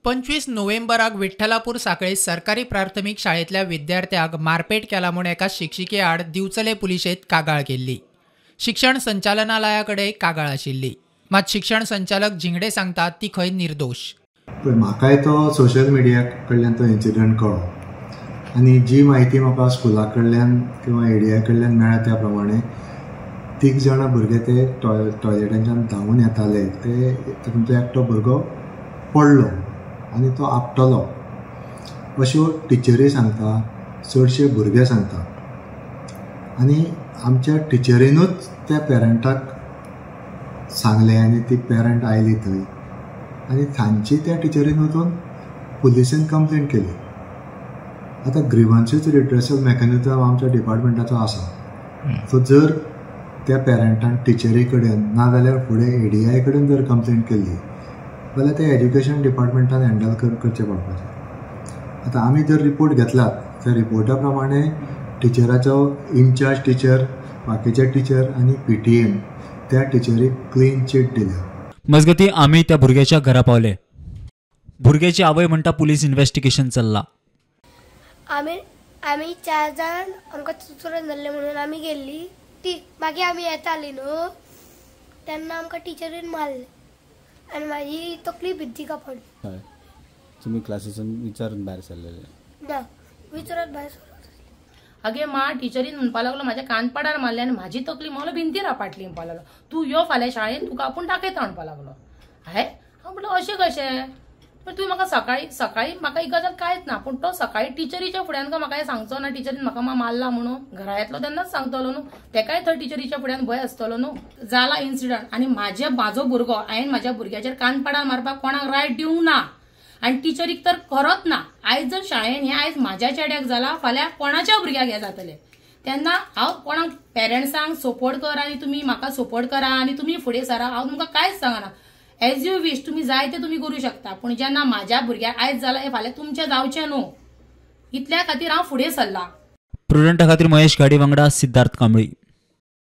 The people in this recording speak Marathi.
25 नोव्हेंबराक विठ्ठलापूर सांखळे सरकारी प्राथमिक शाळेतल्या विद्यार्थ्याक मारपेट केला म्हूण एका शिक्षिके आड दिवचले पुलिशेंत कागाळ केल्ली। शिक्षण संचालनालयाकडे कागाळ आशिल्ली, मात शिक्षण संचालक झिंगडे सांगतात ती खंय निर्दोष। म्हाकाय तो सोशल मिडिया कडल्यान तो इन्सिडंट कळ्ळो आनी जी म्हायती म्हाका स्कुला कडल्यान किंवा एडीआय कडल्यान मेळ्ळा त्या प्रमाणे 3 जाण भुरगे ते टॉयलेटांच्यान धांवून येताले, तातूंतलो एकटो भुरगो पडलो आनी तो आपटलो अश्यो टिचरी सांगता, चडशे भुरगे सांगता। आनी आमच्या टिचरीनूच त्या पेरंटाक सांगलें आनी ती पेरंट आयली थंय आनी तांची त्या टिचरीन वचून पुलिसेन कंप्लेंट केली। आतां ग्रीवन्सीस रिड्रेसल मेकॅनिझम आमच्या डिपार्टमेंटाचो आसा, सो जर त्या पेरंटान टिचरी कडेन ना जाल्यार फुडें एडीआय कडेन जर कंप्लेंट केली जाल्यार ते एज्युकेशन डिपार्टमेंटान हँडल करचें पडपाचें। आतां आमी जर रिपोर्ट घेतलात त्या रिपोर्टा प्रमाणे टिचराचो इनचार्ज टिचर, बाकीचे टिचर आनी पीटीएन त्या टिचरीक क्लीन चीट दिल्या। मजगती आमी त्या भुरग्याच्या घरा पावले। भुरग्याची आवय म्हणटा पुलीस इन्व्हेस्टिगेशन चल्ला। आमी 4 जाण आमकां चुचुरेन धरले म्हणून आमी गेल्ली, ती मागीर आमी येताली न्हू तेन्ना आमकां टिचरीन मारले आनी म्हाजी तकली भिंतीका पडली। हय, तुमी क्लासीसून विचारून भायर सरलेले? ना, विचारत भायर सरले। आगे मा टिचरीन म्हणपा लागलो म्हाज्या कानपाडार मारले आनी म्हाजी तकली मला भिंतीर आपटली म्हणपा लागलो, तूं यो फाल्यां शाळेन तुका आपूण दाखयता म्हणपा लागलो। हाय हांव म्हणलो अशें कशें, पण तुवें म्हाका सकाळी म्हाका ही गजाल कांयच ना, पूण तो सकाळी टिचरीच्या फुड्यान म्हाका हें सांगचो ना टिचरीन म्हाका मारला म्हणून। घरा येतलो तेन्नाच सांगतलो न्हू, तेकाय थंय टिचरीच्या फुड्यान भंय आसतलो न्हू। जाला इन्सिडंट आनी म्हाजो भुरगो हांवें म्हाज्या भुरग्याचेर कानपाडार मारपाक कोणाक रायट दिवंक ना आनी टिचरीक तर खरोच ना। आयज जर शाळेन हें आयज म्हाज्या चेड्याक जाला, फाल्यां कोणाच्या भुरग्याक हें जातलें, तेन्ना हांव कोणाक पेरंट्सांक सपोर्ट कर आनी तुमी म्हाका सपोर्ट करा आनी तुमी फुडें सरा, हांव तुमकां कांयच सांगना। एज यू विश, तुम्ही जाय ते तुम्ही करू शकता, पण जेन्ना म्हाज्या भुरग्याक आयज जाला हें फाल्यां तुमचें जावचें न्हू, इतल्या खातीर हांव फुडें सरला। प्रुडंटा खातीर महेश गाडी वांगडा सिद्धार्थ कांबळी।